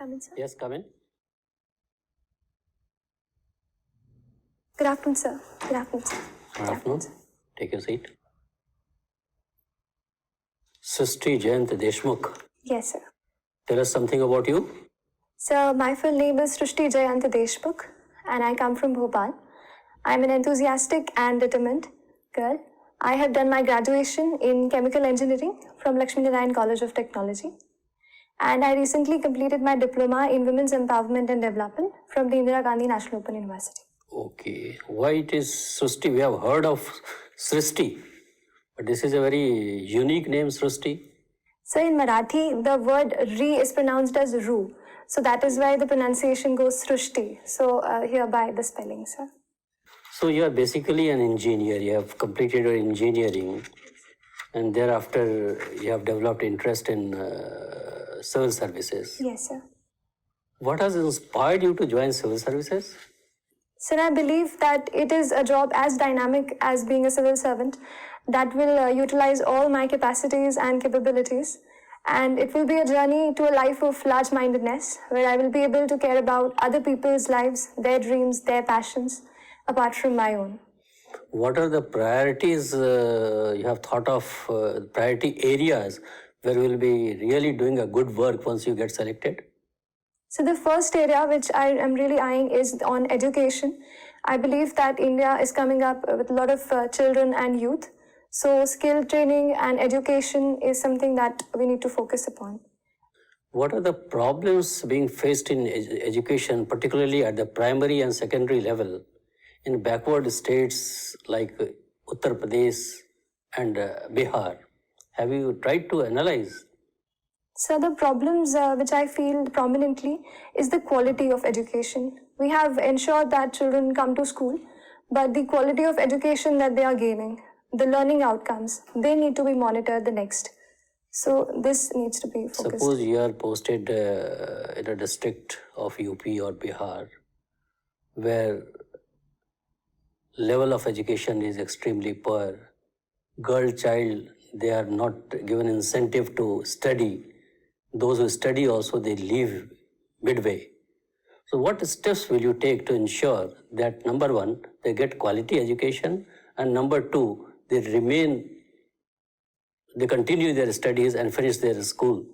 come in, sir? Yes, come in. Good afternoon, sir. Good afternoon, sir. Good afternoon. Take your seat. Srishti Jayant Deshmukh. Yes, sir. Tell us something about you. So, my full name is Srishti Jayant Deshmukh, and I come from Bhopal. I'm an enthusiastic and determined girl. I have done my graduation in chemical engineering from Lakshmi Narayan College of Technology. And I recently completed my diploma in women's empowerment and development from the Indira Gandhi National Open University. Okay. Why it is Srishti? We have heard of Srishti, but this is a very unique name, Srishti. So in Marathi, the word Ri is pronounced as Ru. So that is why the pronunciation goes Srishti. So hereby the spelling, sir. So you are basically an engineer. You have completed your engineering, and thereafter you have developed interest in civil services. Yes, sir. What has inspired you to join civil services? Sir, I believe that it is a job as dynamic as being a civil servant that will utilize all my capacities and capabilities. And it will be a journey to a life of large-mindedness where I will be able to care about other people's lives, their dreams, their passions, apart from my own. What are the priorities you have thought of, priority areas where you will be really doing a good work once you get selected? So the first area which I am really eyeing is on education. I believe that India is coming up with a lot of children and youth. So skill training and education is something that we need to focus upon. What are the problems being faced in education, particularly at the primary and secondary level, in backward states like Uttar Pradesh and Bihar? Have you tried to analyze? So the problems which I feel prominently is the quality of education. We have ensured that children come to school, but the quality of education that they are gaining, the learning outcomes, they need to be monitored the next. So this needs to be focused. Suppose you are posted in a district of UP or Bihar where level of education is extremely poor. Girl child, they are not given incentive to study. Those who study also, they leave midway. So what steps will you take to ensure that, number one, they get quality education, and number two, they continue their studies and finish their school?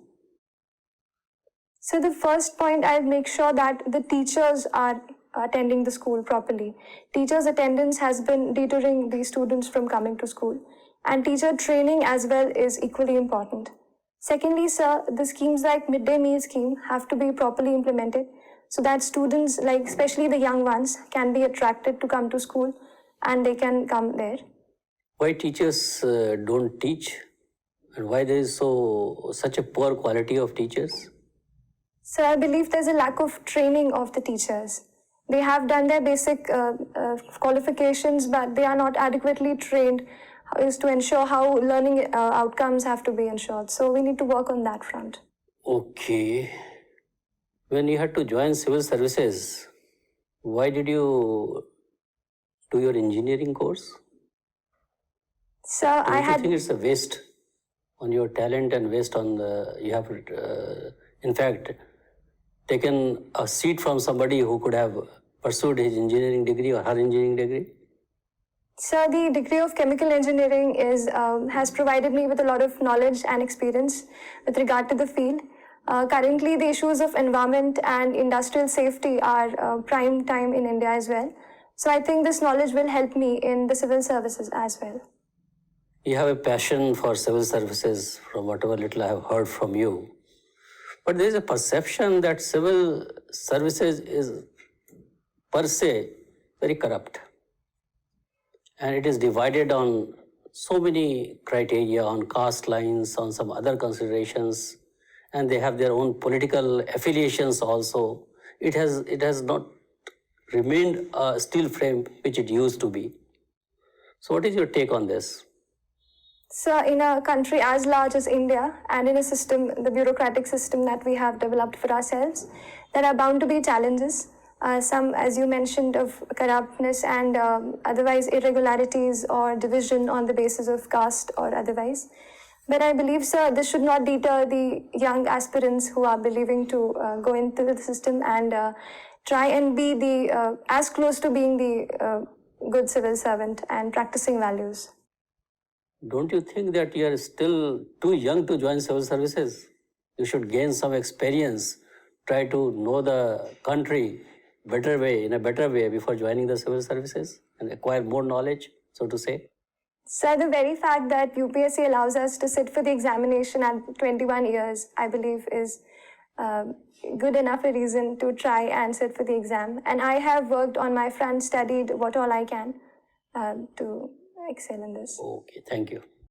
So the first point, I'll make sure that the teachers are attending the school properly. Teachers' attendance has been deterring the students from coming to school, and teacher training as well is equally important. Secondly, sir, the schemes like midday meal scheme have to be properly implemented so that students, like especially the young ones, can be attracted to come to school and they can come there. Why teachers don't teach, and why there is such a poor quality of teachers? So I believe there's a lack of training of the teachers. They have done their basic qualifications, but they are not adequately trained is to ensure how learning outcomes have to be ensured. So we need to work on that front. Okay. When you had to join civil services, why did you do your engineering course? So I think it's a waste on your talent and waste on you have, in fact, taken a seat from somebody who could have pursued his engineering degree or her engineering degree? So the degree of chemical engineering has provided me with a lot of knowledge and experience with regard to the field. Currently, the issues of environment and industrial safety are prime time in India as well. So I think this knowledge will help me in the civil services as well. You have a passion for civil services from whatever little I have heard from you. But there is a perception that civil services is per se very corrupt. And it is divided on so many criteria, on caste lines, on some other considerations, and they have their own political affiliations also. It has not remained a steel frame which it used to be. So what is your take on this? So in a country as large as India and in a system, the bureaucratic system that we have developed for ourselves, there are bound to be challenges. Some, as you mentioned, of corruptness and otherwise irregularities or division on the basis of caste or otherwise. But I believe, sir, this should not deter the young aspirants who are believing to go into the system and try and be as close to being the good civil servant and practicing values. Don't you think that you are still too young to join civil services? You should gain some experience, try to know the country in a better way before joining the civil services and acquire more knowledge, so to say. So the very fact that UPSC allows us to sit for the examination at 21 years, I believe, is good enough a reason to try and sit for the exam. And I have worked on my front, studied what all I can to excel in this. Okay, thank you.